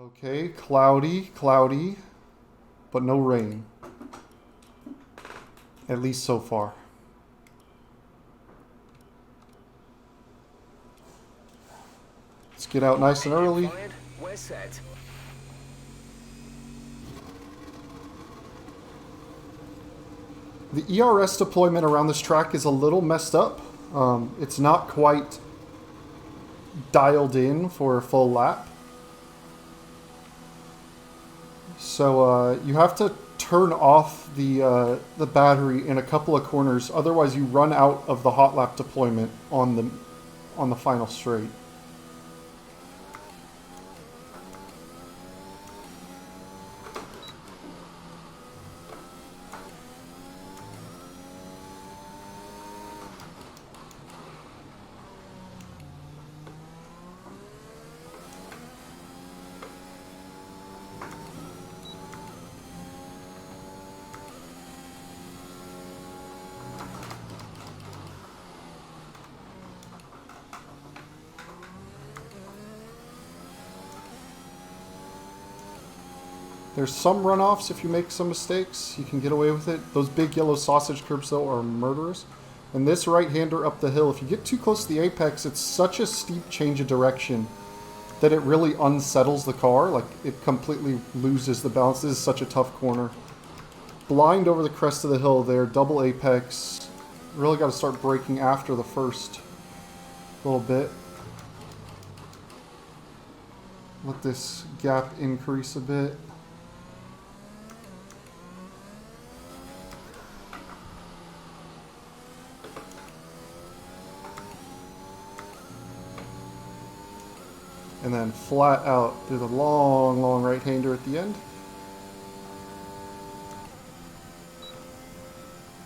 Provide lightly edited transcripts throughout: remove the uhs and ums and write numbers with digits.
Okay, cloudy, but no rain. At least so far. Let's get out nice and early. We're set. The ERS deployment around this track is a little messed up. It's not quite dialed in for a full lap. So you have to turn off the battery in a couple of corners, otherwise you run out of the hot lap deployment on the final straight. There's some runoffs if you make some mistakes. You can get away with it. Those big yellow sausage curbs, though, are murderous. And this right-hander up the hill, if you get too close to the apex, it's such a steep change of direction that it really unsettles the car. Like, it completely loses the balance. This is such a tough corner. Blind over the crest of the hill there, double apex. Really got to start braking after the first little bit. Let this gap increase a bit. And then flat out through the long right-hander at the end.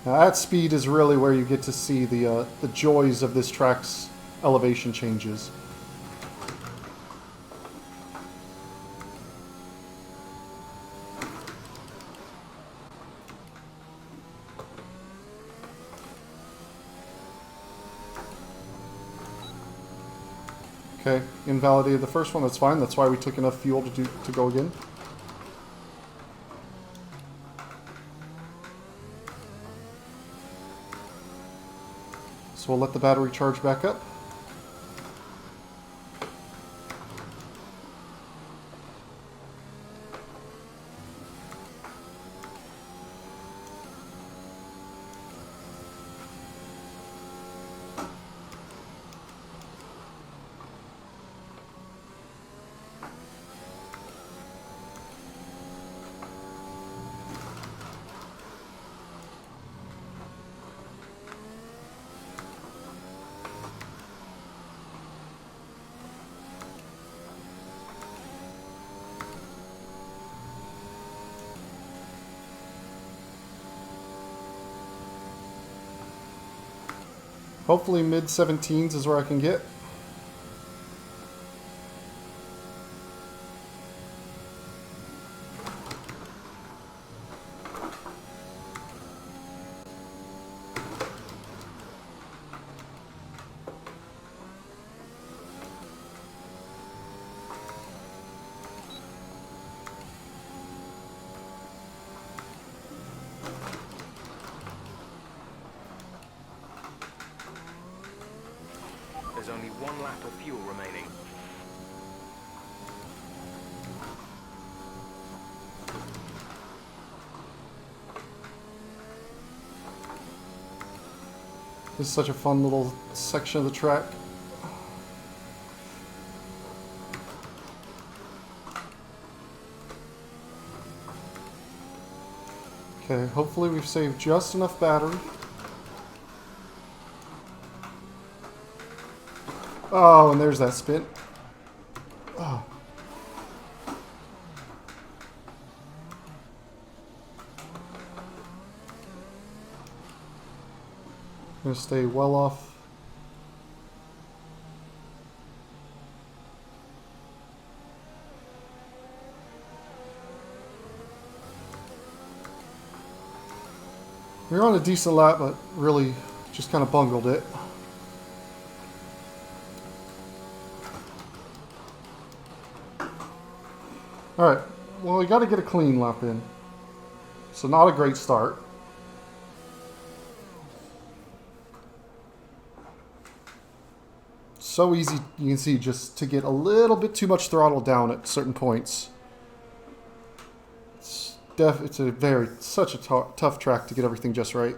Now at speed is really where you get to see the joys of this track's elevation changes. Okay, invalidated the first one, that's fine. That's why we took enough fuel to go again. So we'll let the battery charge back up. Hopefully mid-17s is where I can get. There's only one lap of fuel remaining. This is such a fun little section of the track. Okay, hopefully we've saved just enough battery. Oh, and there's that spin. Oh. I'm gonna stay well off. We were on a decent lap, but really just kind of bungled it. Alright, well, we got to get a clean lap in. So, not a great start. So easy, you can see, just to get a little bit too much throttle down at certain points. It's such a tough track to get everything just right.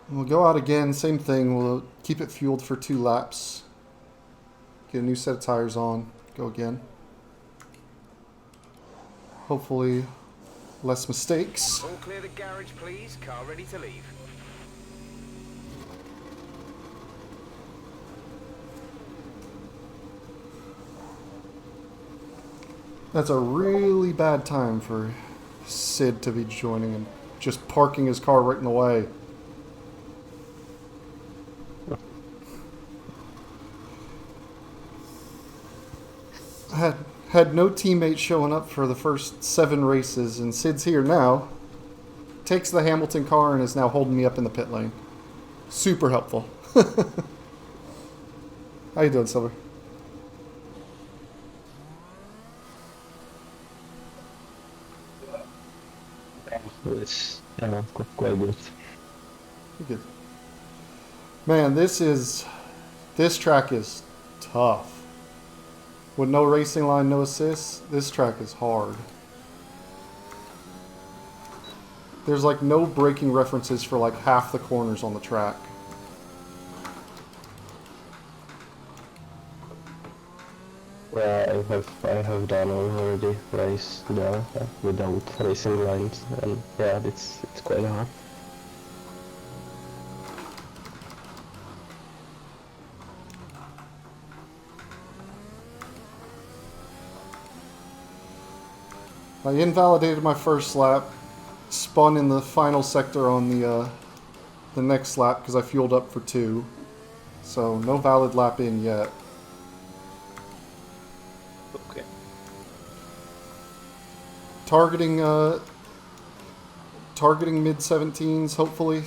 We'll go out again, same thing. We'll keep it fueled for 2 laps. Get a new set of tires on. Go again. Hopefully, less mistakes. All clear the garage, please. Car ready to leave. That's a really bad time for Sid to be joining and just parking his car right in the way. Had no teammates showing up for the first 7 races, and Sid's here now. Takes the Hamilton car and is now holding me up in the pit lane. Super helpful. How you doing, Silver? It's quite good. You're good. Man, this track is tough. With no racing line, no assists, this track is hard. There's like no braking references for like half the corners on the track. Yeah, I have done already race there without racing lines, and yeah, it's quite hard. I invalidated my first lap, spun in the final sector on the next lap because I fueled up for 2. So no valid lap in yet. Okay. Targeting mid 17s, hopefully.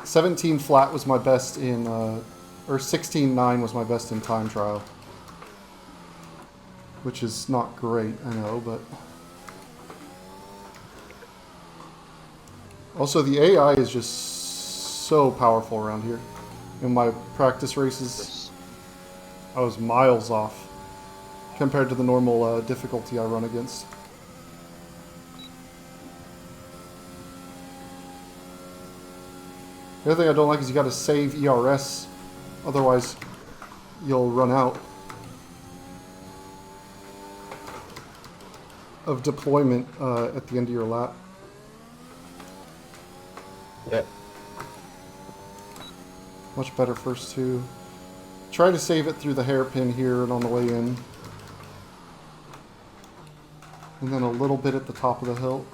17 flat was my best in, or 16.9 was my best in time trial. Which is not great, I know, but... Also, the AI is just so powerful around here. In my practice races, I was miles off compared to the normal difficulty I run against. The other thing I don't like is you gotta save ERS, otherwise you'll run out of deployment at the end of your lap. Yeah. Much better first 2. Try to save it through the hairpin here and on the way in. And then a little bit at the top of the hill.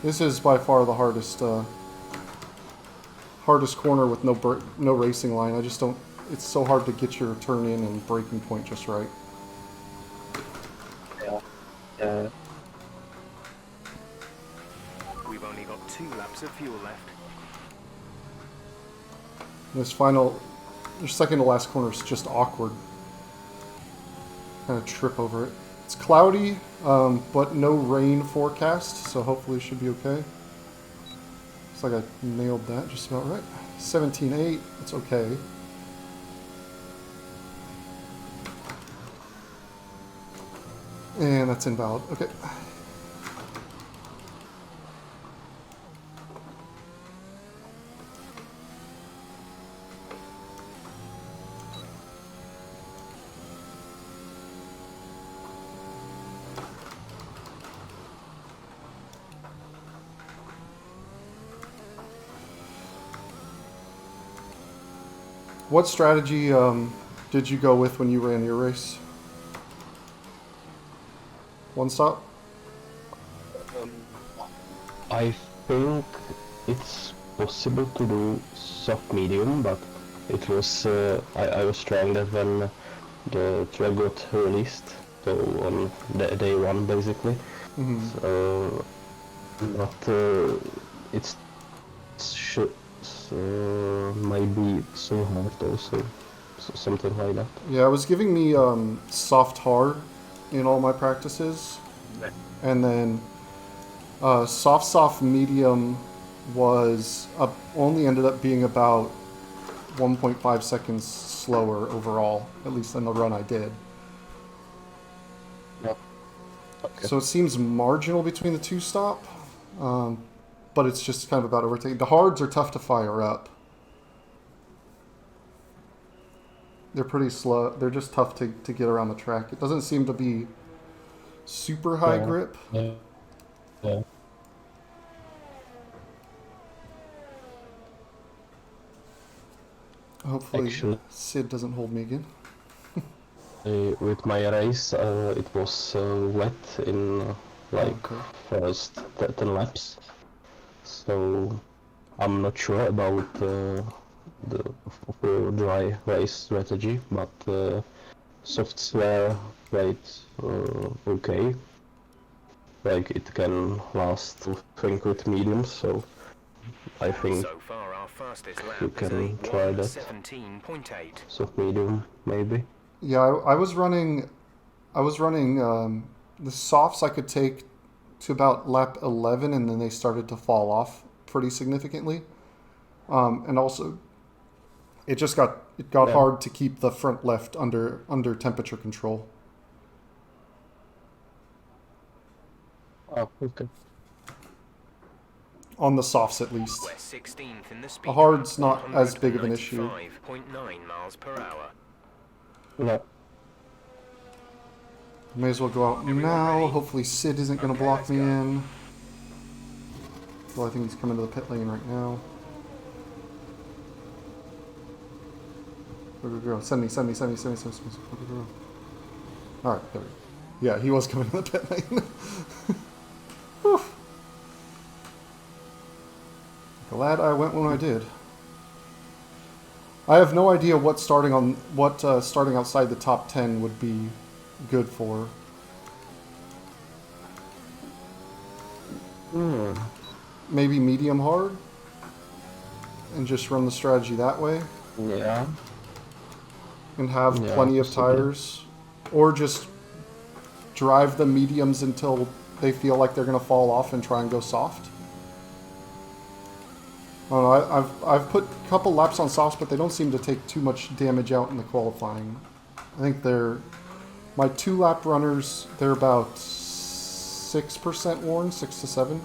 This is by far the hardest corner with no racing line. I just don't. It's so hard to get your turn in and braking point just right. Yeah. We've only got 2 laps of fuel left. Your second to last corner is just awkward. Kind of trip over it. It's cloudy, but no rain forecast, so hopefully it should be okay. Looks like I nailed that just about right. 17.8, it's okay. And that's invalid, okay. What strategy did you go with when you ran your race? One stop? I think it's possible to do soft medium, but it was I was trying that when the track got released, so on day one basically. So, but it's should maybe so hard also, so something like that. Yeah, it was giving me soft hard in all my practices, and then soft medium was only ended up being about 1.5 seconds slower overall, at least than the run I did. Yeah. Okay. So it seems marginal between the two stop, but it's just kind of about overtaking. The hards are tough to fire up. They're pretty slow. They're just tough to get around the track. It doesn't seem to be super high grip. Yeah. Yeah. Hopefully Actually, Sid doesn't hold me again. with my race, it was wet in like Okay. first 10 laps, so I'm not sure about the full dry race strategy, but softs were quite okay. Like it can last to think with mediums, so I think So far, our fastest lap you is a can try that. 1:17.8. Soft medium maybe. Yeah, I was running. The softs I could take to about lap 11, and then they started to fall off pretty significantly. And also, it got Yeah. hard to keep the front left under temperature control. Oh, okay. On the softs, at least. We're 16th in the speed. The hard's not as big of an issue. 195.9 miles per hour. Yeah. May as well go out now. Hopefully Sid isn't going to Okay, block let's me go. in. Well, I think he's coming to the pit lane right now. Go. Send me. Go. Alright, there we go. Yeah, he was coming to the pit lane. Whew. Glad I went when I did. I have no idea what starting outside the top 10 would be good for. Maybe medium hard? And just run the strategy that way? Yeah. And have Yeah, plenty of possibly. tires? Or just drive the mediums until they feel like they're going to fall off and try and go soft? I don't know, I've put a couple laps on softs, but they don't seem to take too much damage out in the qualifying. I think my 2-lap runners, they're about 6% worn, 6 to 7.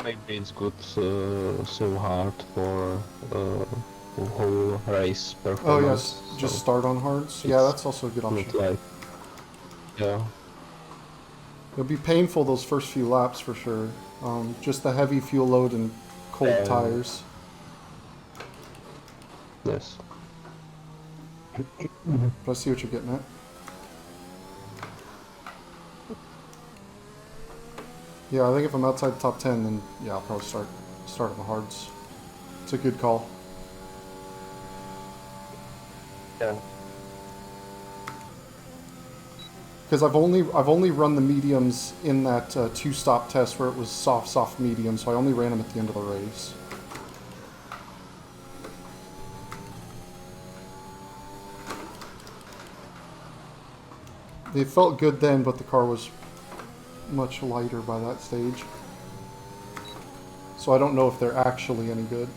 Maybe it's good so hard for whole race Oh performance. yes, just so start on hards. Yeah, that's also a good option. not like yeah. It'll be painful those first few laps for sure. Just the heavy fuel load and cold tires. Yes. But I see what you're getting at. Yeah, I think if I'm outside the top 10, then yeah, I'll probably start on the hards. It's a good call. Yeah. Because I've only run the mediums in that 2-stop test where it was soft medium, so I only ran them at the end of the race. They felt good then, but the car was much lighter by that stage. So I don't know if they're actually any good.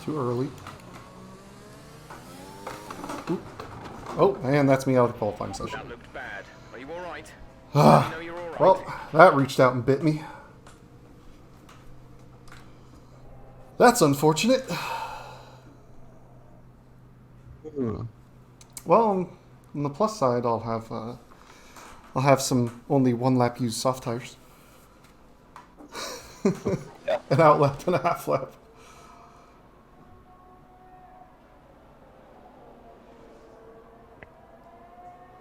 Too early. Oop. Oh, and that's me out of the qualifying session. That looked bad. Are you alright? You know you're alright. Well, that reached out and bit me. That's unfortunate. Hmm. Well, on the plus side, I'll have some only one lap used soft tires, Yeah. an out lap and a half lap.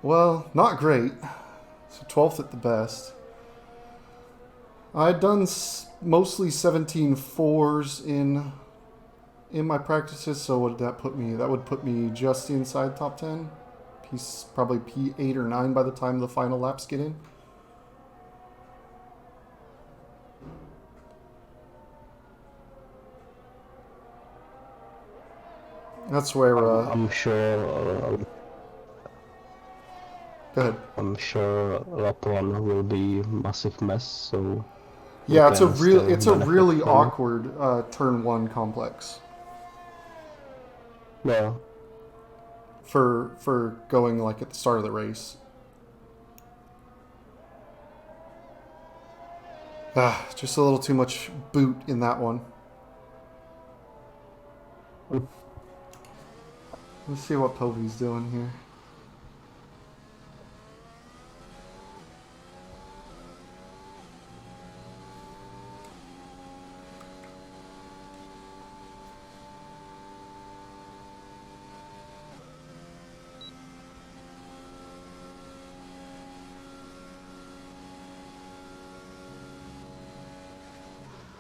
Well, not great. So 12th at the best. I'd done mostly 17 fours in my practices, so what did that put me? That would put me just inside top 10. Probably P8 or 9 by the time the final laps get in. That's where. I'm sure. Go ahead. I'm sure lap one will be massive mess. So we Yeah, can still it's a benefit really from it. awkward turn one complex Yeah. for going like at the start of the race. Just a little too much boot in that one. Let's see what Povy's doing here.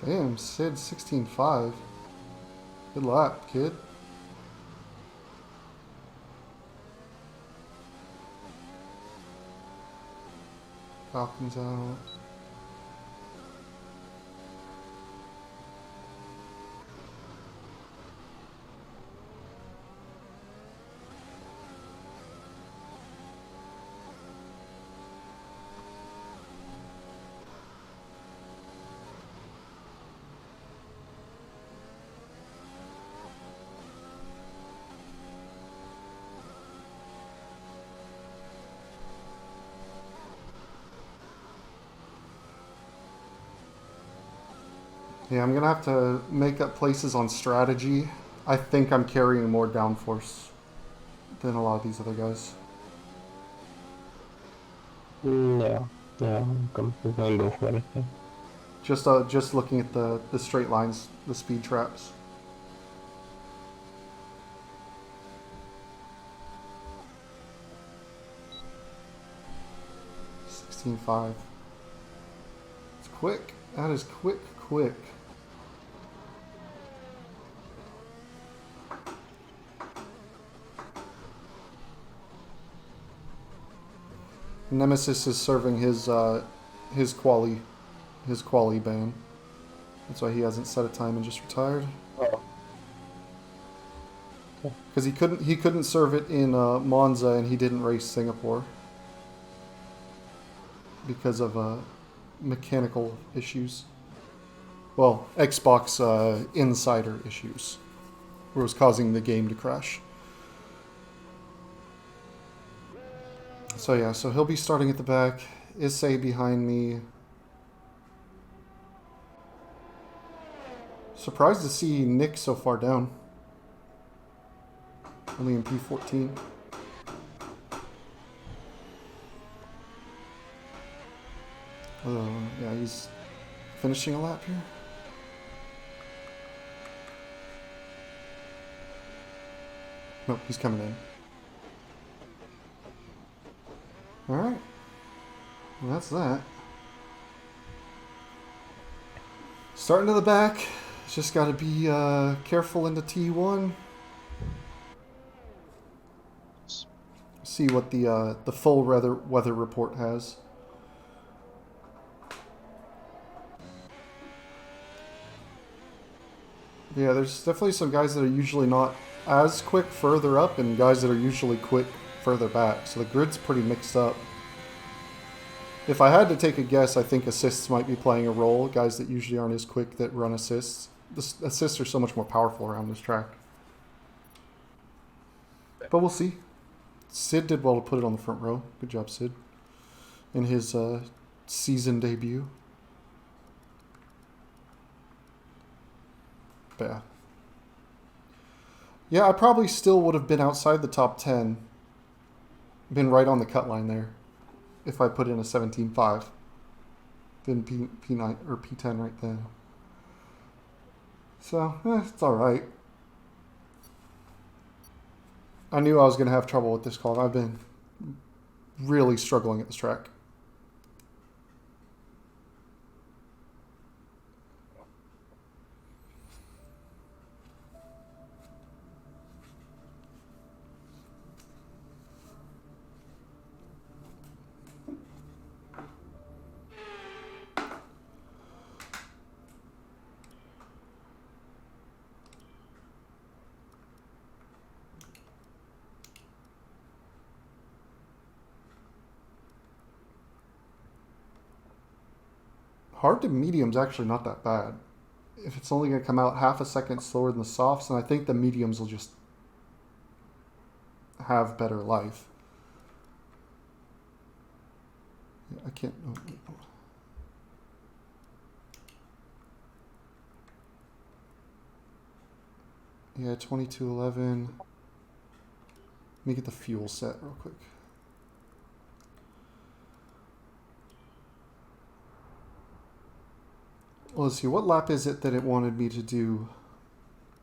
Damn, Sid 16.5. Good lap, kid. Falcons out. Yeah, I'm gonna have to make up places on strategy. I think I'm carrying more downforce than a lot of these other guys. Yeah. Yeah. We can go for it. Yeah. Just looking at the straight lines, the speed traps. $16.5. It's quick. That is quick. Nemesis is serving his quali ban. That's why he hasn't set a time and just retired. Oh. Because he couldn't serve it in Monza, and he didn't race Singapore because of mechanical issues. Well, Xbox insider issues, where it was causing the game to crash. So yeah, so he'll be starting at the back. Issei behind me. Surprised to see Nick so far down. Only in P14. Yeah, he's finishing a lap here. Nope, he's coming in. Alright. Well, that's that. Starting to the back. Just got to be careful into T1. See what the full weather report has. Yeah, there's definitely some guys that are usually not as quick further up, and guys that are usually quick further back. So the grid's pretty mixed up. If I had to take a guess, I think assists might be playing a role. Guys that usually aren't as quick that run assists. The assists are so much more powerful around this track. But we'll see. Sid did well to put it on the front row. Good job, Sid. In his season debut. But yeah. Yeah, I probably still would have been outside the top 10. Been right on the cut line there. If I put in a 17.5. Then P9 or P10 right then. So, it's alright. I knew I was going to have trouble with this call. I've been really struggling at this track. Hard to medium's actually not that bad. If it's only going to come out half a second slower than the softs, and I think the mediums will just have better life. I can't. Oh, yeah, 2211. Let me get the fuel set real quick. Well, let's see. What lap is it that it wanted me to do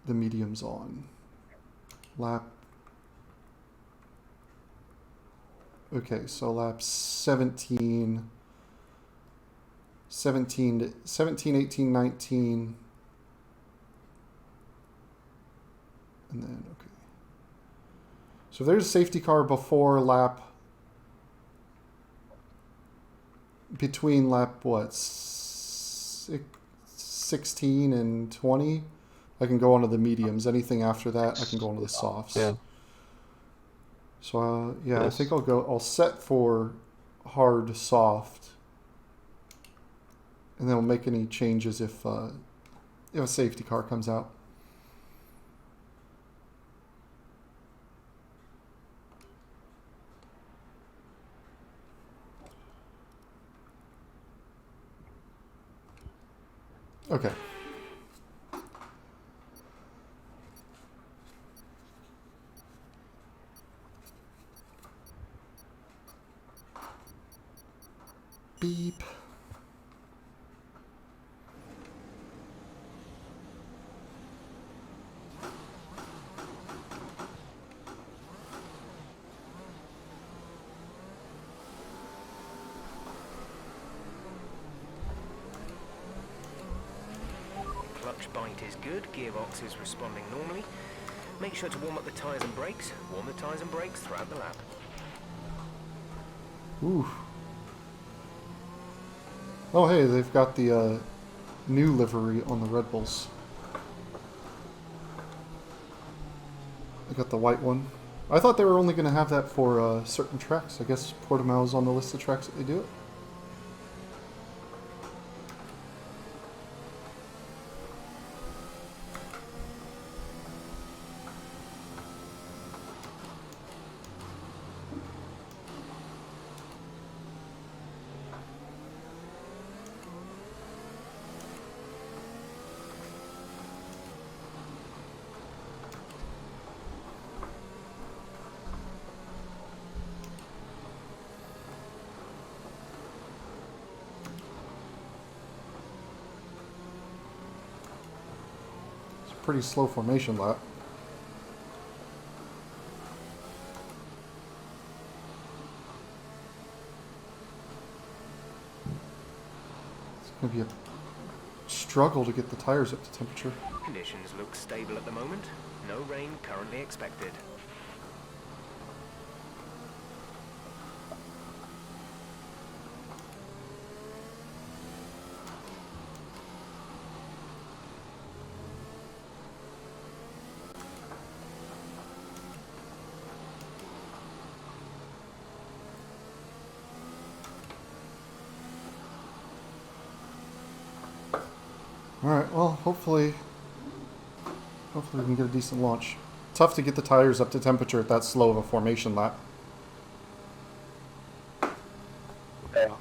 the mediums on? Lap. Okay, so lap 17, 17, 18, 19. And then, okay. So there's a safety car before lap, between lap, what, 16 and 20? I can go onto the mediums. Anything after that, I can go onto the softs. Yeah. So, yeah, Yes. I think I'll set for hard soft. And then we'll make any changes if a safety car comes out. Okay. Beep. Clutch bite is good, gearbox is responding normally. Make sure to warm up the tyres and brakes. Warm the tyres and brakes throughout the lap. Ooh. Oh, hey, they've got the new livery on the Red Bulls. I got the white one. I thought they were only going to have that for certain tracks. I guess Portimao is on the list of tracks that they do it. Pretty slow formation lap. It's going to be a struggle to get the tires up to temperature. Conditions look stable at the moment. No rain currently expected. Alright, well, hopefully we can get a decent launch. Tough to get the tires up to temperature at that slow of a formation lap. Yeah.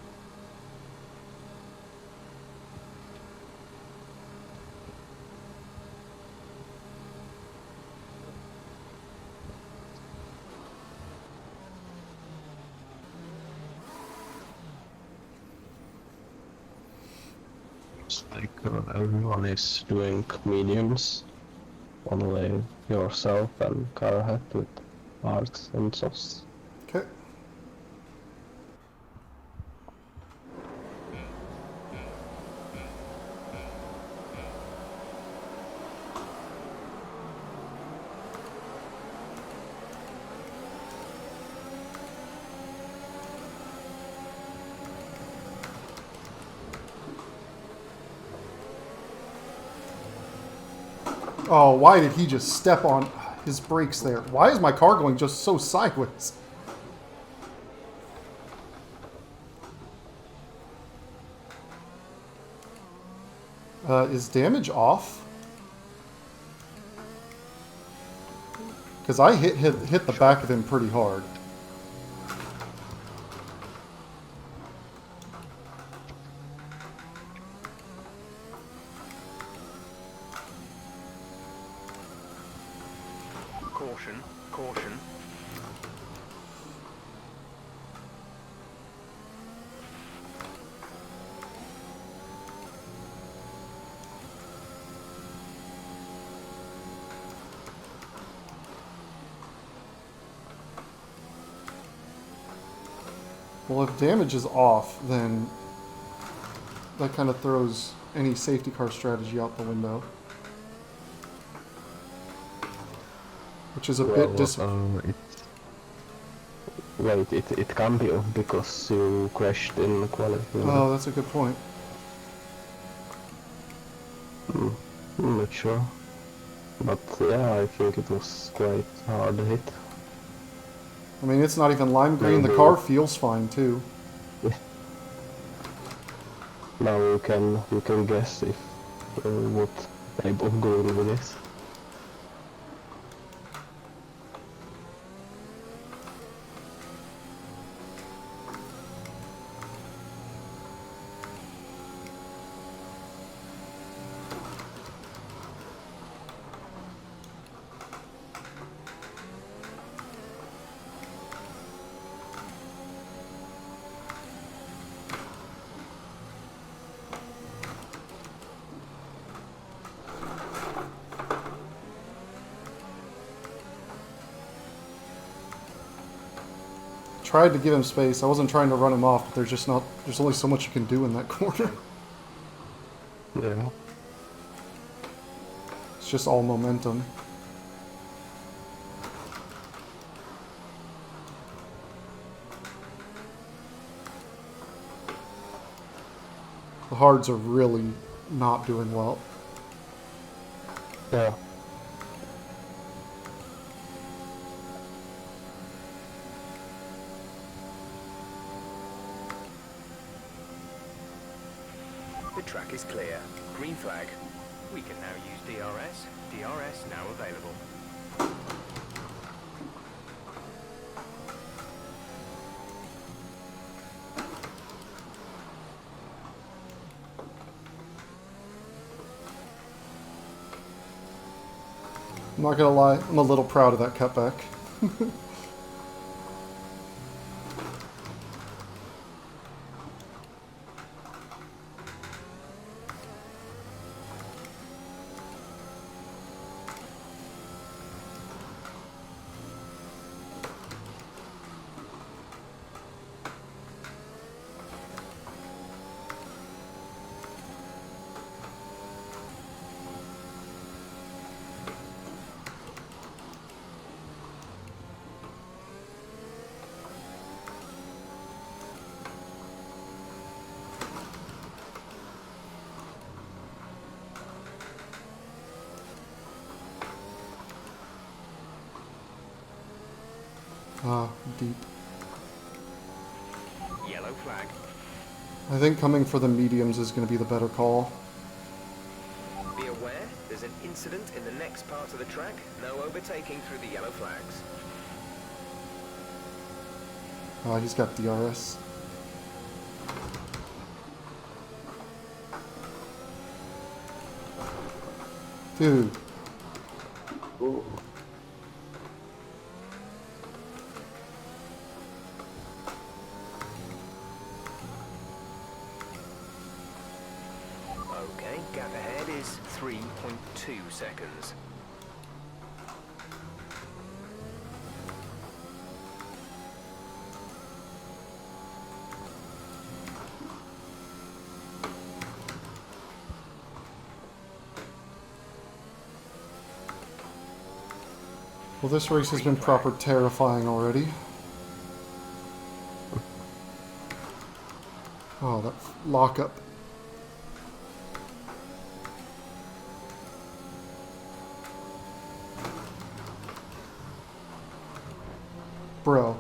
looks like everyone is doing mediums. Only yourself and Carhead with arts and sauce. Okay. Oh, why did he just step on his brakes there? Why is my car going just so sideways? Is damage off? Because I hit the back of him pretty hard. Caution, caution. Well, if damage is off, then that kind of throws any safety car strategy out the window. Which is a bit disappointing. Wait, it can be off because you crashed in quality. Oh, that's a good point. I'm not sure. But yeah, I think it was quite hard hit. I mean, it's not even lime green. The car feels fine, too. Now you can guess if what type of goal it is. Tried to give him space. I wasn't trying to run him off, but there's only so much you can do in that corner. Yeah. It's just all momentum. The hards are really not doing well. Yeah. The track is clear. Green flag. We can now use DRS. DRS now available. I'm not gonna lie, I'm a little proud of that cutback. Ah, deep. Yellow flag. I think coming for the mediums is going to be the better call. Be aware, there's an incident in the next part of the track. No overtaking through the yellow flags. He's got DRS. Dude. Ooh. 3.2 seconds. Well, this race has been proper terrifying already. Oh, that lockup. Bro.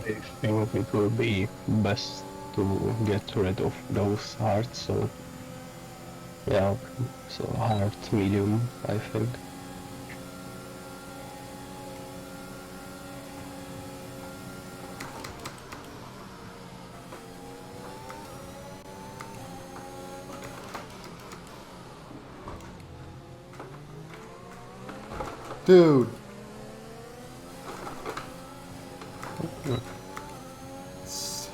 I think it will be best to get rid of those hearts, so yeah, so hard, medium, I think. Dude. S-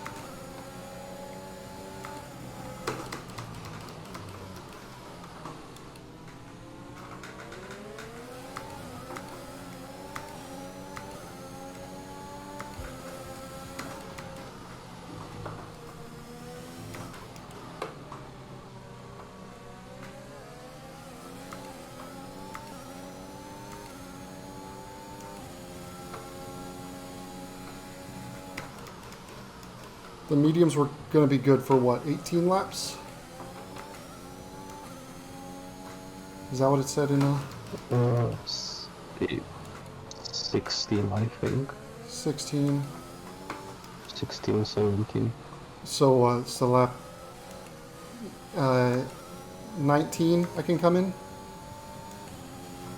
The mediums were going to be good for what, 18 laps? Is that what it said in 16, I think. 16? 16, 17. So it's the lap 19 I can come in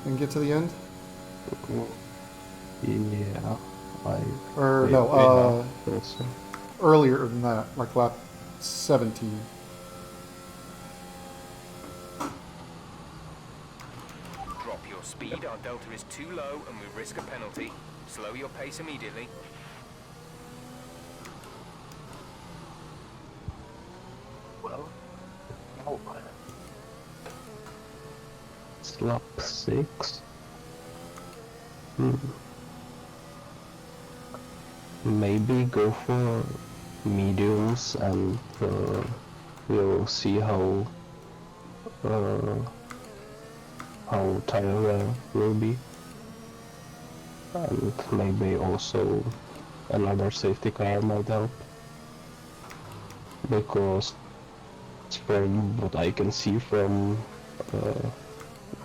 and get to the end? Yeah, Or yeah, no, yeah, also. earlier than that, like lap 17. Drop your speed, our delta is too low and we risk a penalty. Slow your pace immediately. Well, no. It's lap 6. Maybe go for mediums and we'll see uh, how tire wear will be. And maybe also another safety car might help. Because from what I can see from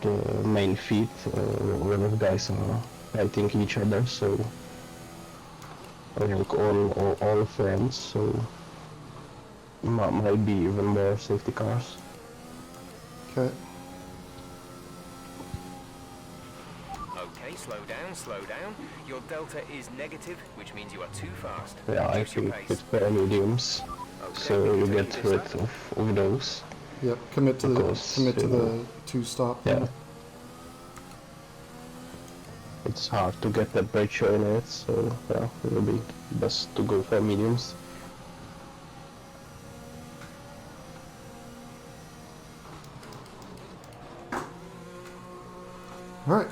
the main feed, a lot of guys are fighting each other, so I think all friends, so might be even more safety cars. Okay. Okay, slow down, slow down. Your delta is negative, which means you are too fast. Yeah, I Reduce your think pace. it's for mediums, Okay, so we you continue get this rid lap. of those. Yep. Commit to Because, the you know, two stop. Yeah. It's hard to get the pressure in it, so yeah, it will be best to go for mediums. All right.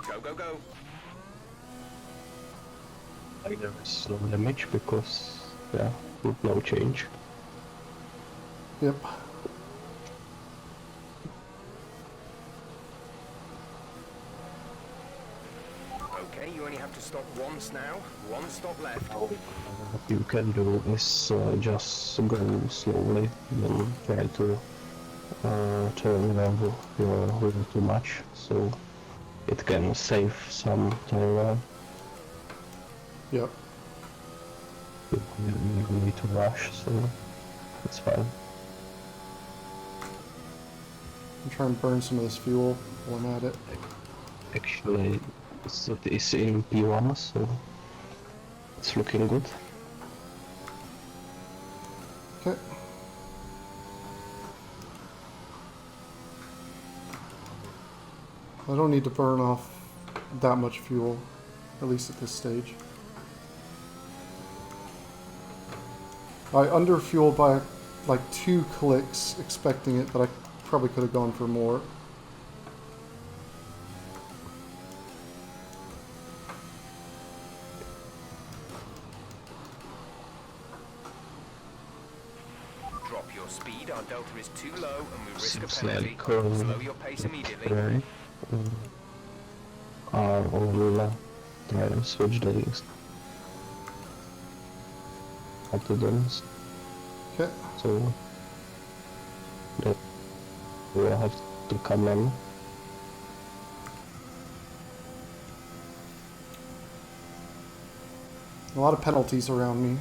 Go, go, go. There is no damage because, yeah, no change. Yep. Okay, you only have to stop once now. One stop left. What you can do is just go slowly, then try to turn around your wheel too much, so it can save some time. Yep. You need to rush, so it's fine. I'm trying to burn some of this fuel while I'm at it. Actually, it is in P1, so it's looking good. Okay. I don't need to burn off that much fuel, at least at this stage. I underfueled by like 2 clicks expecting it, but I probably could have gone for more. Drop your speed, our delta is too low and we risk a Seems penalty. like Slow your pace immediately. right. Are all try to switch the attendance, Okay. so that will have to come in. A lot of penalties around me.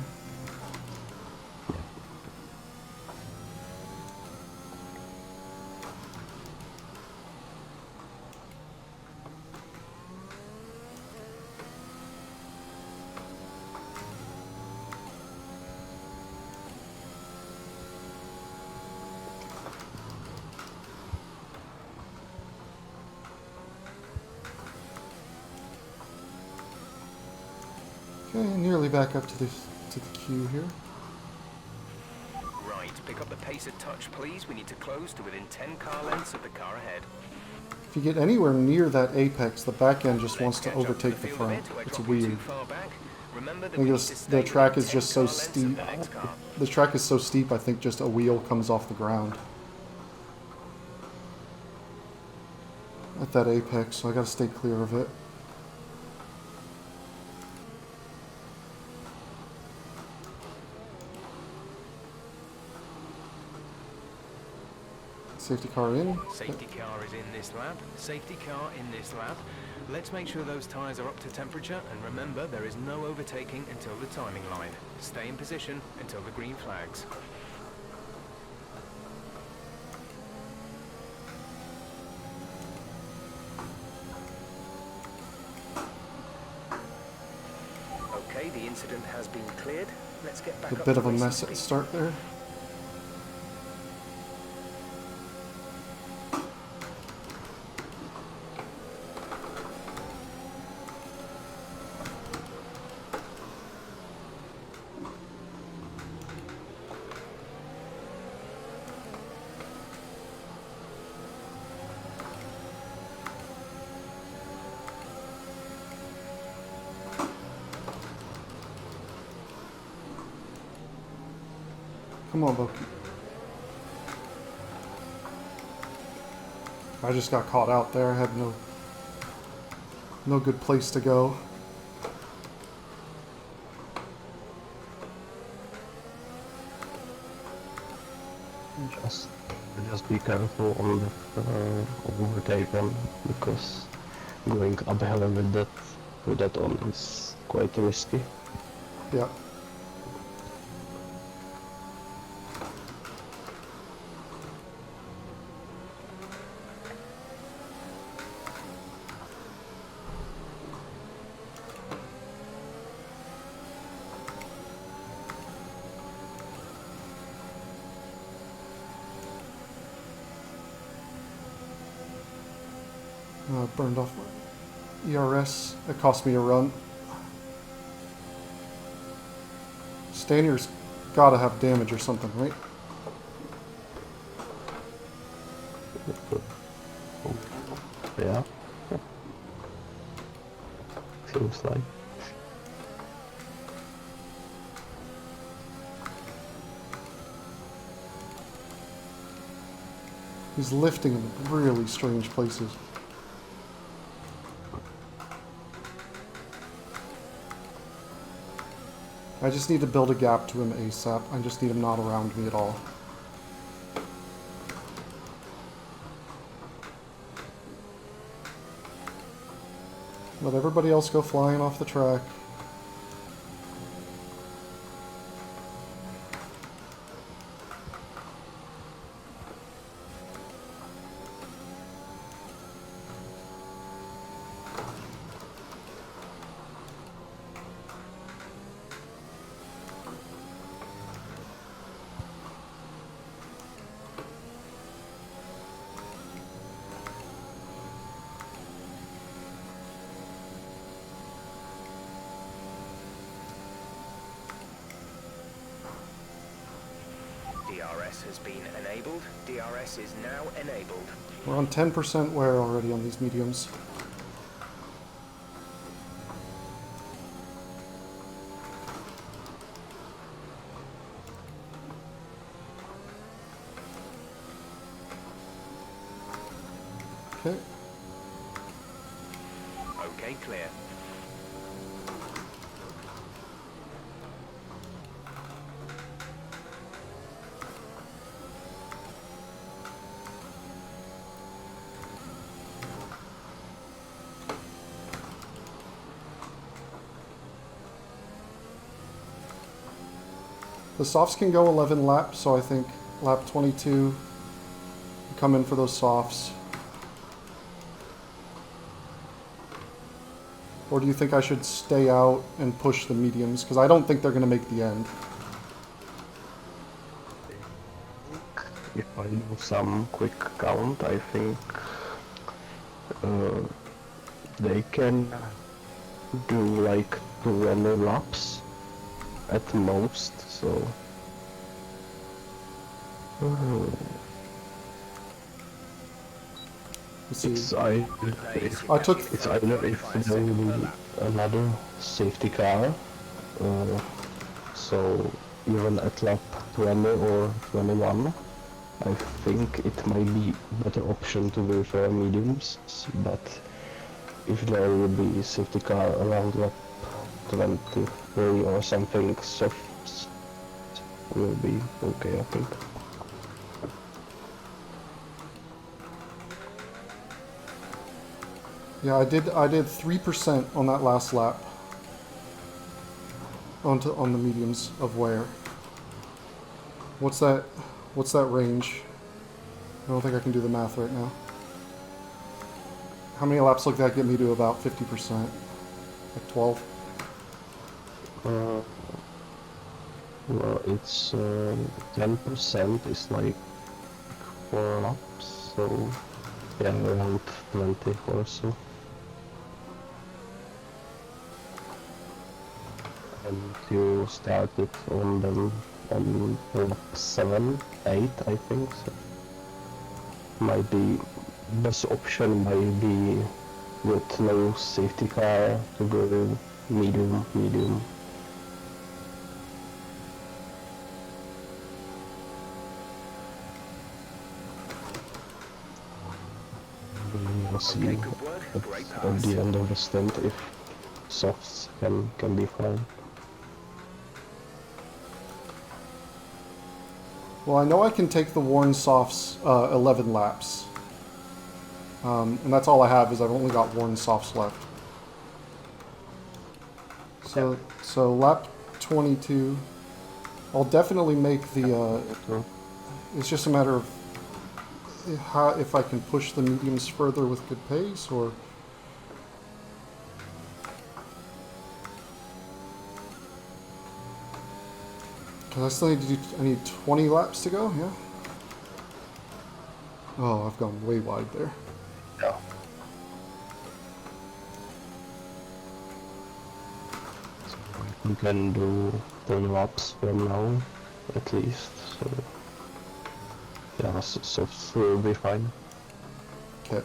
Okay, nearly back up to the queue here. Right, pick up the pace a touch, please. We need to close to within 10 car lengths of the car ahead. If you get anywhere near that apex, the back end just Let's wants to catch up overtake the field a front. bit. We're It's dropping weird. too far back. Remember that I think we need this- to stay the track within is just 10 so car lengths of steep. the next car. The track is so steep, I think just a wheel comes off the ground at that apex, so I gotta stay clear of it. Safety car in. Safety car is in this lap. Safety car in this lap. Let's make sure those tyres are up to temperature, and remember there is no overtaking until the timing line. Stay in position until the green flags. Okay, the incident has been cleared. Let's get back A up bit to of a racing mess at the speed. start there. Come on, Loki. I just got caught out there. I had no good place to go. Just be careful on the overtaken, because going uphill with that on is quite risky. Yeah. Burned off my ERS. It cost me a run. Stanier's gotta have damage or something, right? Yeah. Seems like. He's lifting in really strange places. I just need to build a gap to him ASAP. I just need him not around me at all. Let everybody else go flying off the track. FRS has been enabled. DRS is now enabled. We're on 10% wear already on these mediums. Okay. Okay, clear. The softs can go 11 laps, so I think lap 22, come in for those softs. Or do you think I should stay out and push the mediums? Because I don't think they're going to make the end. If I do some quick count, I think they can do like 20 laps at most, so Let's see. it's I took it's either if there will be another safety car, so even at lap 20 or 21, I think it might be better option to go for mediums, but if there will be safety car around lap 23 or something, softs will be okay, I think. Yeah, I did 3% on that last lap. On the mediums of wear. What's that range? I don't think I can do the math right now. How many laps like that get me to about 50%? Like 12? Well, it's 10% is like 4 laps, so yeah, around 20 or so. And you started on them on lap 7, 8, I think, so might be best option might be with no safety car to go medium. We'll see Okay, good work. Great at pass. the end of the stint if softs can be fine. Well, I know I can take the worn softs 11 laps. And that's all I have is I've only got worn softs left. So lap 22, I'll definitely make the, it's just a matter of if I can push the mediums further with good pace, or... Because I still need to do, I need 20 laps to go, yeah? Oh, I've gone way wide there. Yeah. We can do 10 laps from now, at least, so yeah, softs will be fine. Okay.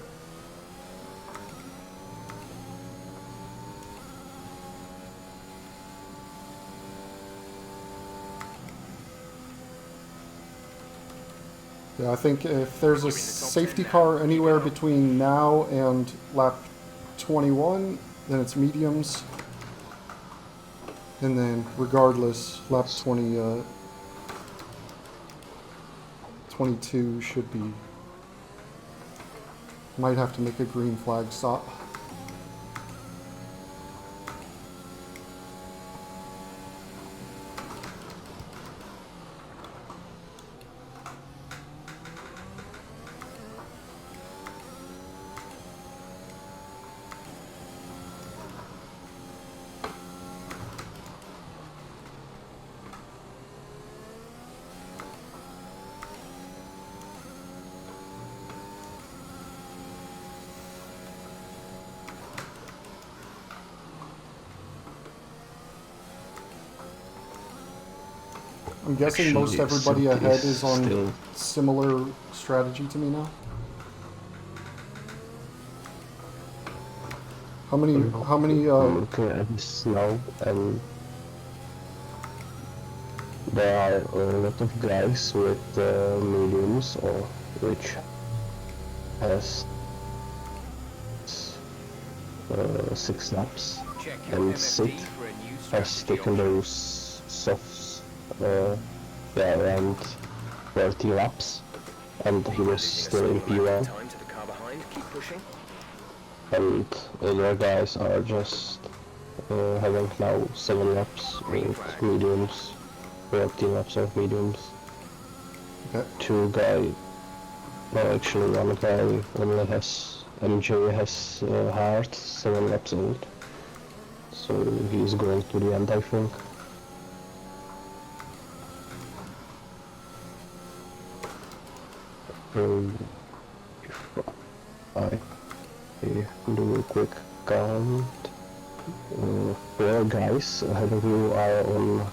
Yeah, I think if there's a safety car anywhere between now and lap 21, then it's mediums. And then, regardless, lap 22 should be... Might have to make a green flag stop. I'm guessing Actually, most everybody Soft ahead is on still similar strategy to me now. How many, I'm looking at this now, and there are a lot of guys with mediums, or which has 6 laps, Check your and MFD Sid for a new has strategy taken option. those softs, around 30 laps, and he was Losing a still in small amount of P1, time to the car behind. Keep pushing. and other guys are just having now 7 laps Green with flag. mediums, 14 laps of mediums. Okay. 2 guy, no, actually 1 guy only has, MJ has hard, 7 laps old, so he's going to the end, I think. If I do a quick count, 4 guys ahead of you are on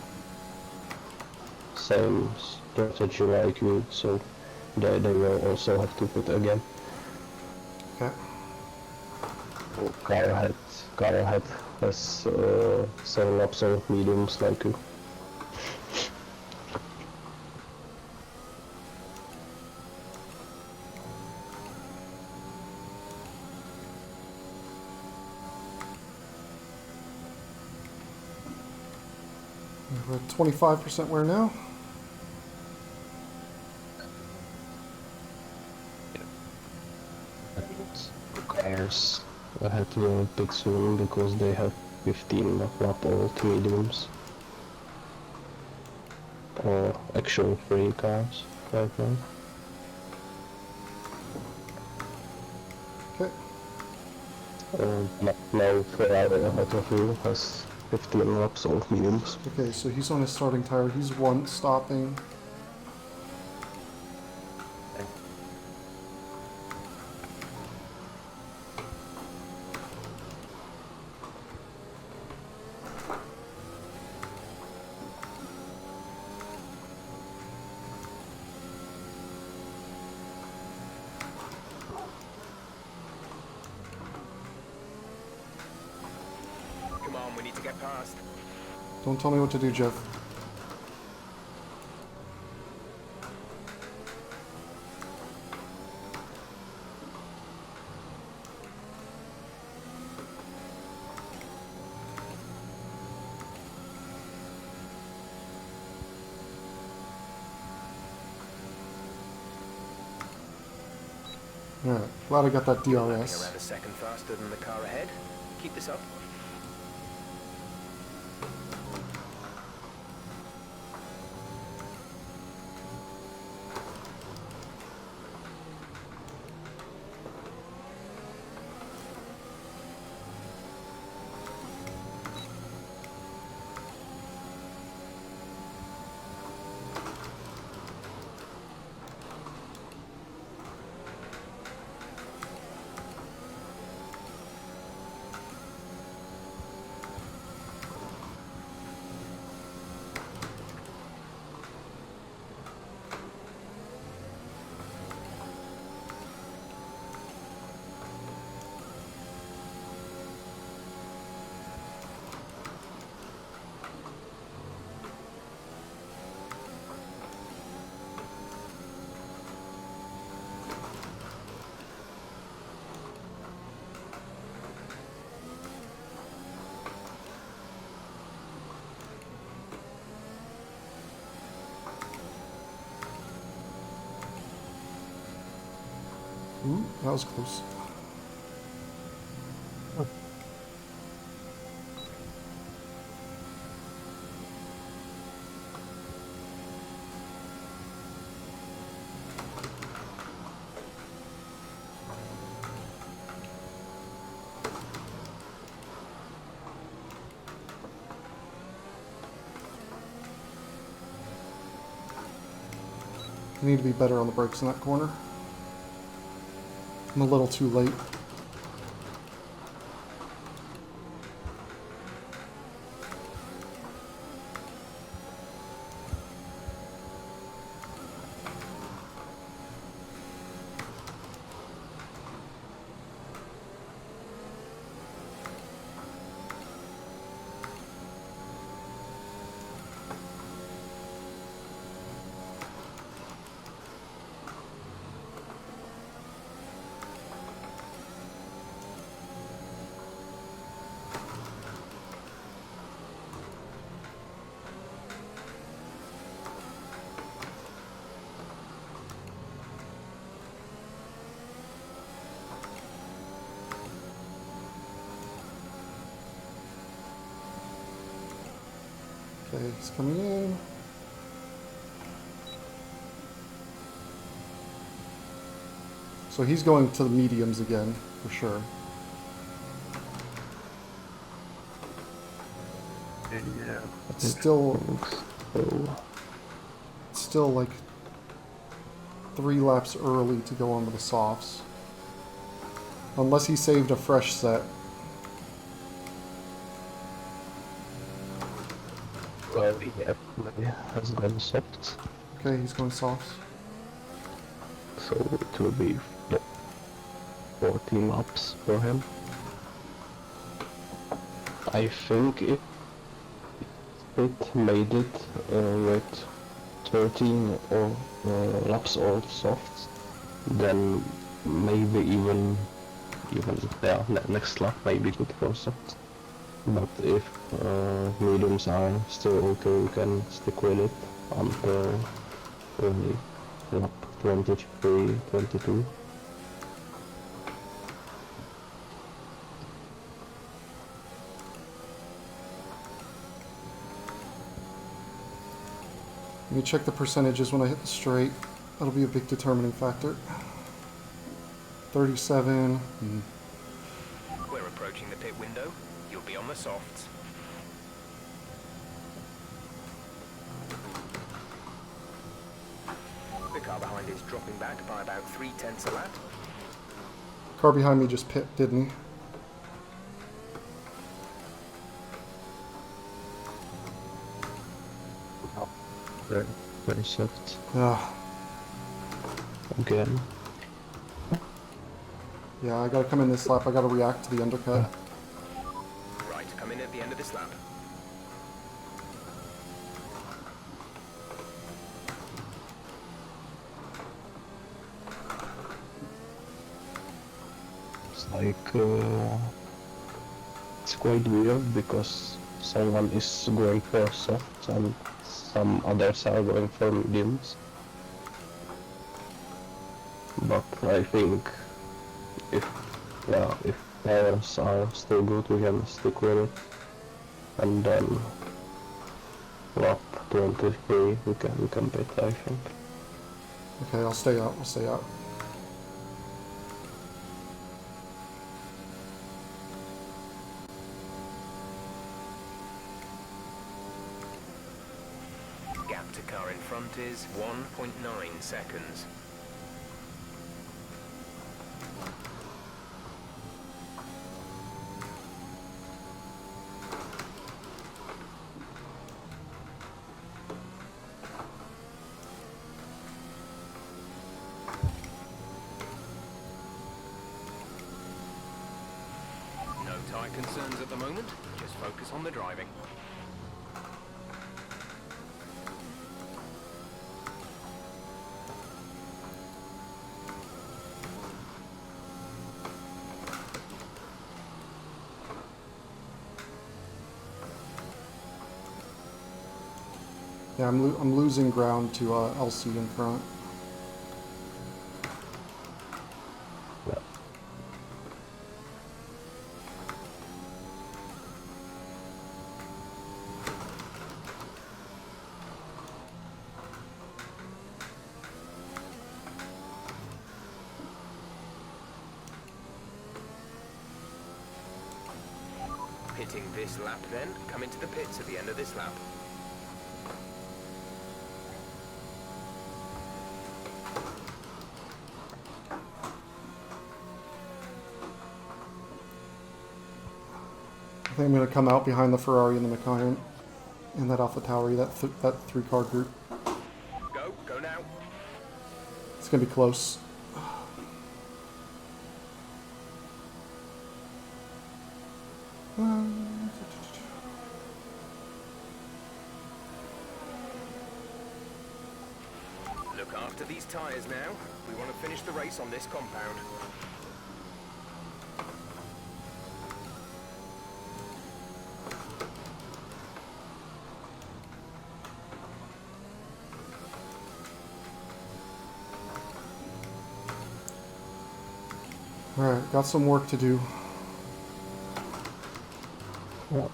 same strategy like you, so they will also have to put again. Okay. Oh, car ahead has 7 laps of mediums like you. We're at 25% wear now. Cars ahead will pick soon because they have 15 lap old mediums. Or actual 3 cars right now. Okay. Now Ferrari ahead of you has 15 laps old mediums. Okay, so he's on his starting tire. He's one stopping. Come on, we need to get past. Don't tell me what to do, Jeff. Alright, glad I got that Lapping DRS. around a second faster than the car ahead. Keep this up. Ooh, that was close. I need to be better on the brakes in that corner. I'm a little too late. Okay, he's coming in. So he's going to the mediums again, for sure. Yeah. It's still So, like 3 laps early to go on with the softs. Unless he saved a fresh set. well, yeah, maybe has been soft, Okay, he's going softs. so it will be 14 laps for him. I think if it made it with 13 or laps or softs, then maybe even yeah, next lap may be good for softs. But if mediums are still okay, we can stick with it until only lap 23, 22. Let me check the percentages when I hit the straight. That'll be a big determining factor. 37. We're approaching the pit window. You'll be on the softs. The car behind is dropping back by about 0.3 a lap. Car behind me just pit, didn't he? Very soft Ah, again. yeah, I gotta come in this lap. I gotta react to the undercut. Right, come in at the end of this lap. It's like it's quite weird because someone is going for soft and some others are going for mediums. But I think if tires are still good, we can stick with it. And then lap 23 we can pit, I think. Okay, I'll stay out. I'll stay out. Gap to car in front is 1.9 seconds. No tyre concerns at the moment. Just focus on the driving. Yeah, I'm losing ground to LC in front. Yeah. Hitting this lap then, come into the pits at the end of this lap. I think I'm gonna come out behind the Ferrari and the McLaren and that AlphaTauri, that 3-car group. Go now. It's gonna be close. Look after these tyres now. We want to finish the race on this compound. Alright, got some work to do. Yeah.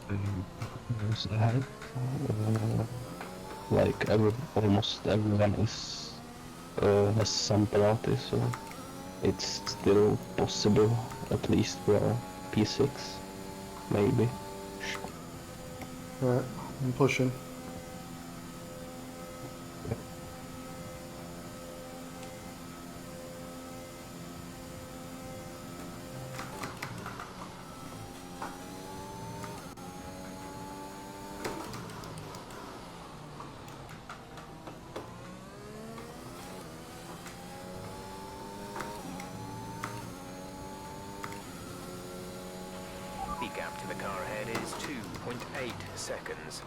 Cars ahead. Uh, like almost everyone is has some penalty, so it's still possible, at least for P6, maybe. Alright, I'm pushing. The gap to the car ahead is 2.8 seconds.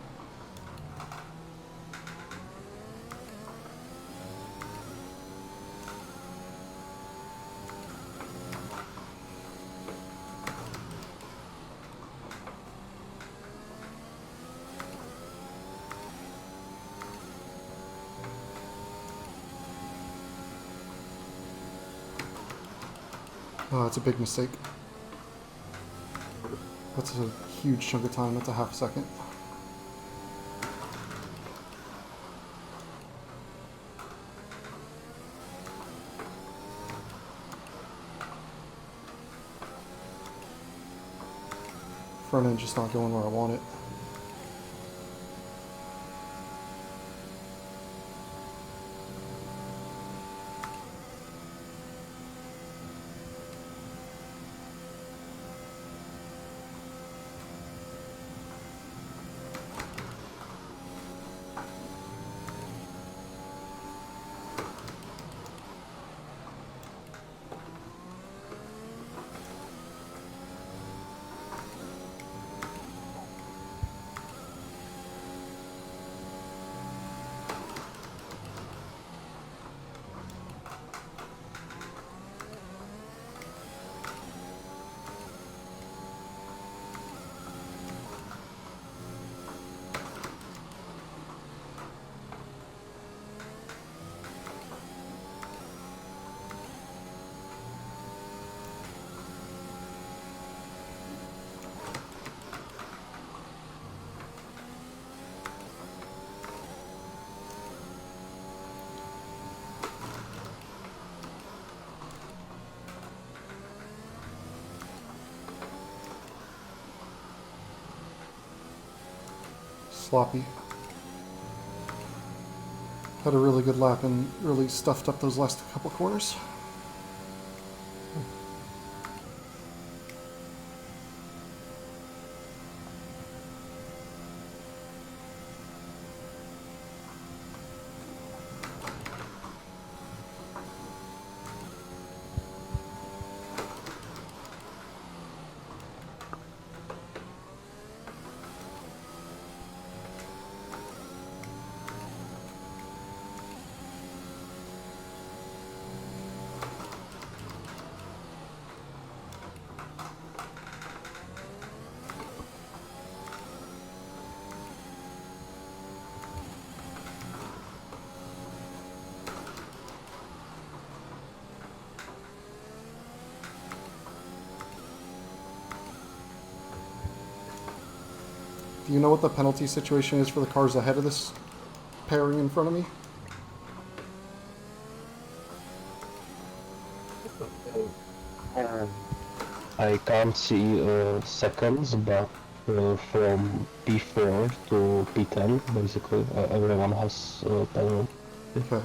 Oh, it's a big mistake. That's a huge chunk of time. That's a half second. Front end just not going where I want it. Sloppy. Had a really good lap and really stuffed up those last couple corners. Do you know what the penalty situation is for the cars ahead of this pairing in front of me? I can't see seconds, but from P4 to P10, basically, everyone has penalty. Okay.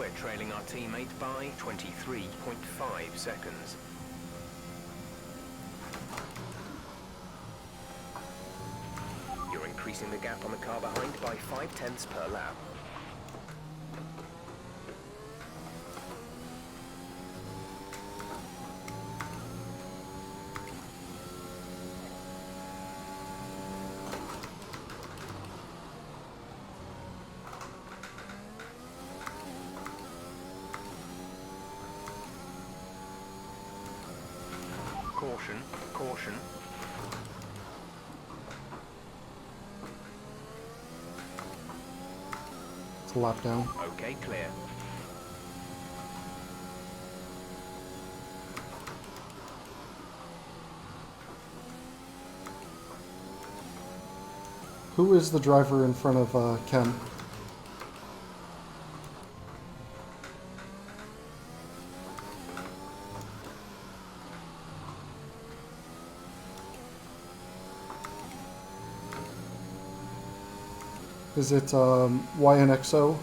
we're trailing our teammate by 23.5 seconds. You're increasing the gap on the car behind by 0.5 per lap. Caution, caution. It's a lap down. Okay, clear. Who is the driver in front of Ken? Is it YNXO?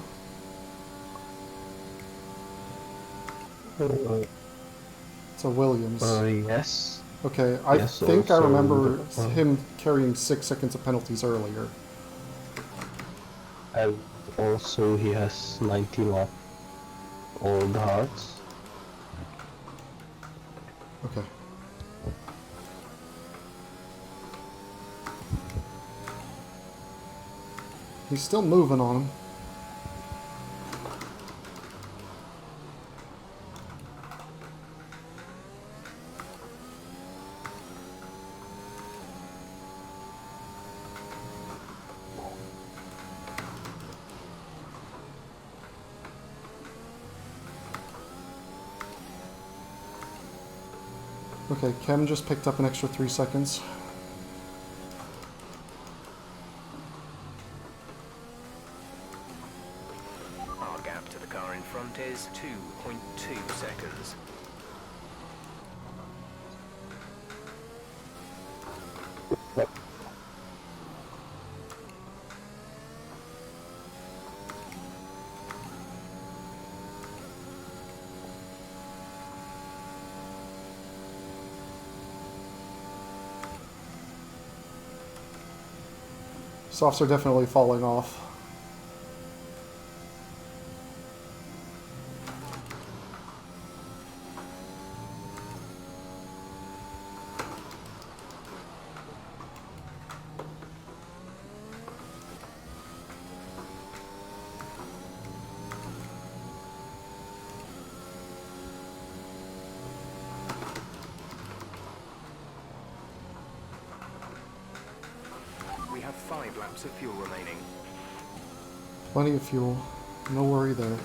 It's a Williams. Yes. Okay, I Yes, think I also remember the- him carrying 6 seconds of penalties earlier. And also he has 19 off all the hearts. Okay. He's still moving on him. Okay, Kem just picked up an extra 3 seconds. Our gap to the car in front is 2.2 seconds. Softs are definitely falling off. We have 5 laps of fuel remaining. Plenty of fuel. No worry there.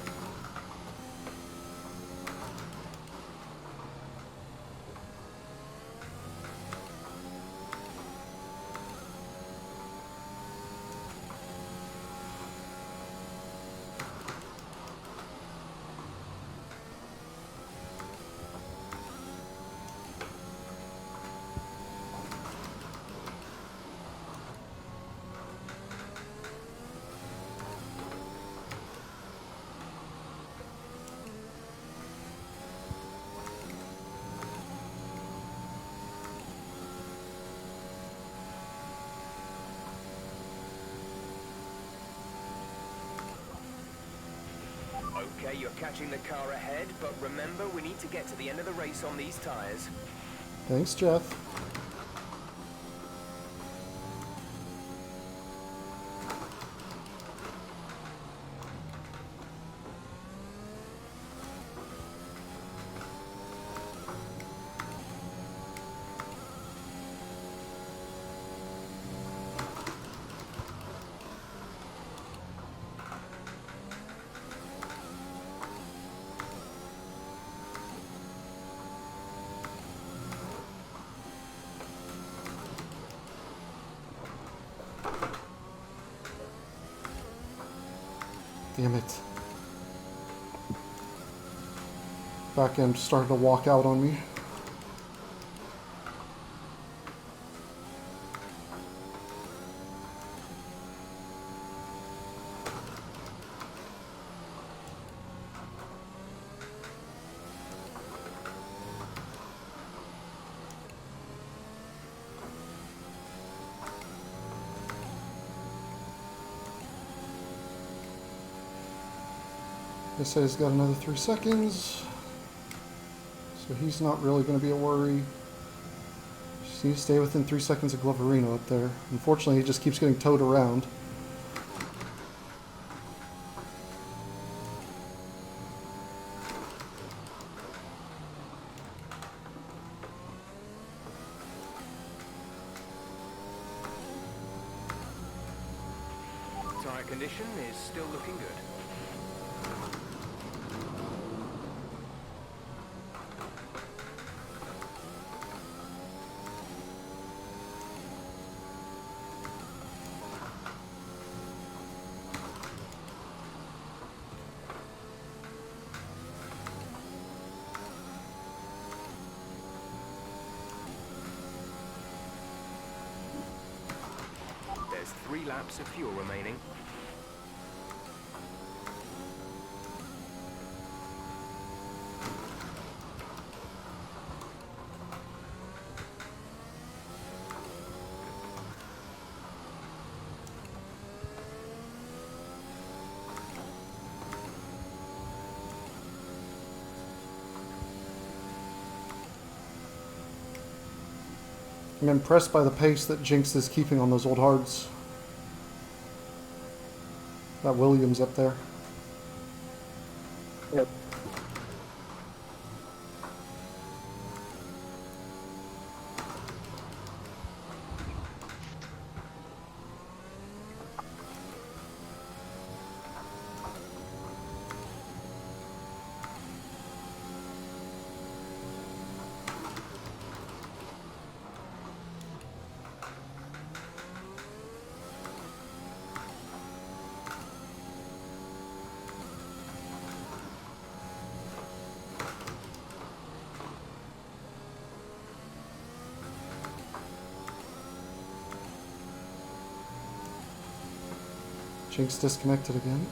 Okay, you're catching the car ahead, but remember, we need to get to the end of the race on these tyres. Thanks, Jeff. Damn it. Back end started to walk out on me. SA's got another 3 seconds. So he's not really going to be a worry. Just need to stay within 3 seconds of Gloverino up there. Unfortunately, he just keeps getting towed around. Tire condition is still looking good. There's 3 laps of fuel remaining. I'm impressed by the pace that Jinx is keeping on those old hards. That Williams up there. Yep. Jinx disconnected again.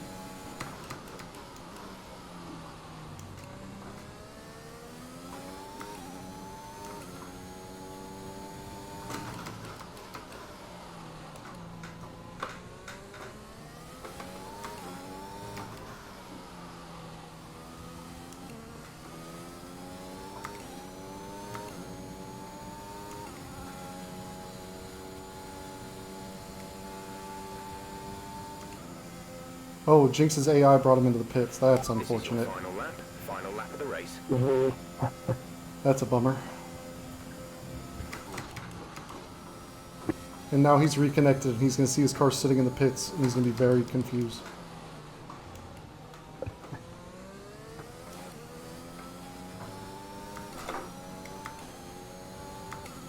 Oh, Jinx's AI brought him into the pits. That's unfortunate. This is your final lap of the race. That's a bummer. And now he's reconnected. He's going to see his car sitting in the pits, and he's going to be very confused.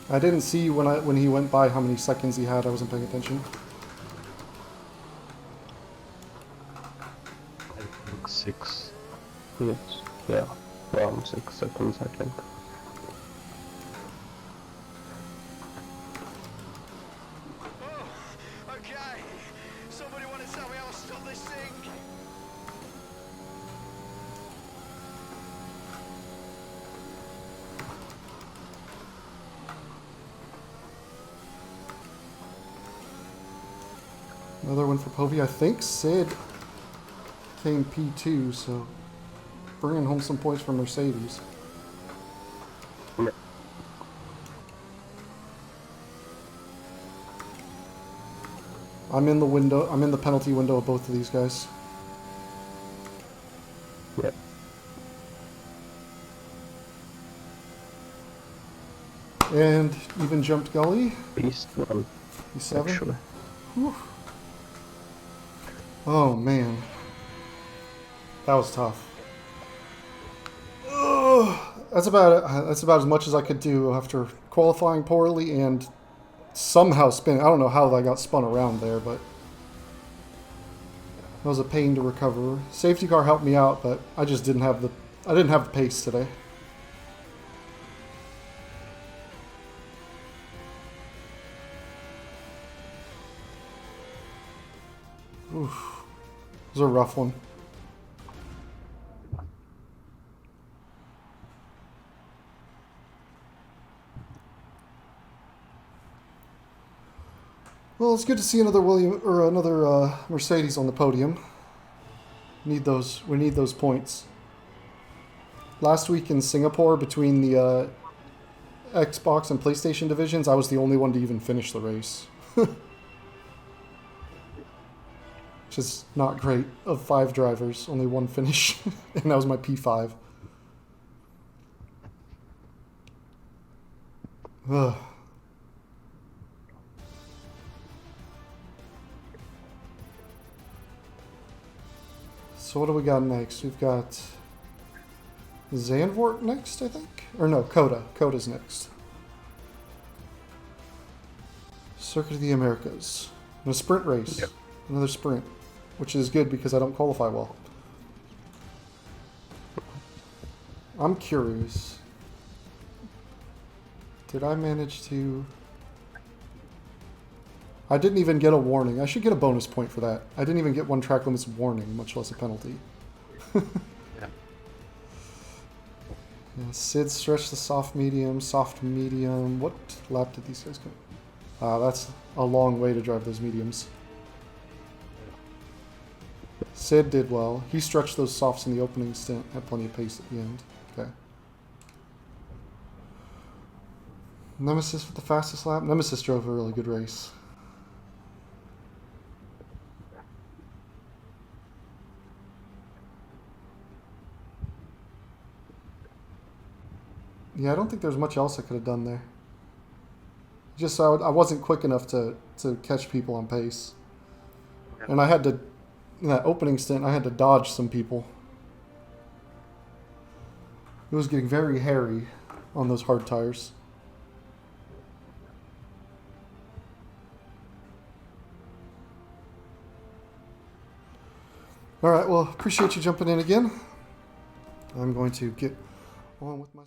I didn't see when he went by how many seconds he had. I wasn't paying attention. I think 6 minutes. Yeah, around 6 seconds, I think. Oh, okay. Somebody want to tell me how to stop this thing? Another one for Povey. I think Sid came P2, so bringing home some points for Mercedes. Yeah. I'm in the window. I'm in the penalty window of both of these guys. Yeah. And even jumped Gully. Beast one, P7. actually. Whew. Oh man, that was tough. Ugh. That's about as much as I could do after qualifying poorly and somehow spinning. I don't know how I got spun around there, but that was a pain to recover. Safety car helped me out, but I just didn't have the pace today. Oof. It was a rough one. Well, it's good to see another Mercedes on the podium. Need those. We need those points. Last week in Singapore, between the Xbox and PlayStation divisions, I was the only one to even finish the race. Which is not great. Of 5 drivers, only 1 finish. And that was my P5. Ugh. So what do we got next? We've got Zandvoort next, I think? Or no, Coda. Coda's next. Circuit of the Americas. And a sprint race. Yep. Another sprint. Which is good because I don't qualify well. I'm curious. Did I manage to... I didn't even get a warning. I should get a bonus point for that. I didn't even get 1 track limits warning, much less a penalty. Yeah. Yeah, Sid stretched the soft medium. What lap did these guys go? That's a long way to drive those mediums. Sid did well. He stretched those softs in the opening stint, had plenty of pace at the end. Okay. Nemesis with the fastest lap. Nemesis drove a really good race. Yeah, I don't think there's much else I could have done there. Just so I wasn't quick enough to catch people on pace. And I had to, in that opening stint, I had to dodge some people. It was getting very hairy on those hard tires. All right, well, appreciate you jumping in again. I'm going to get on with my...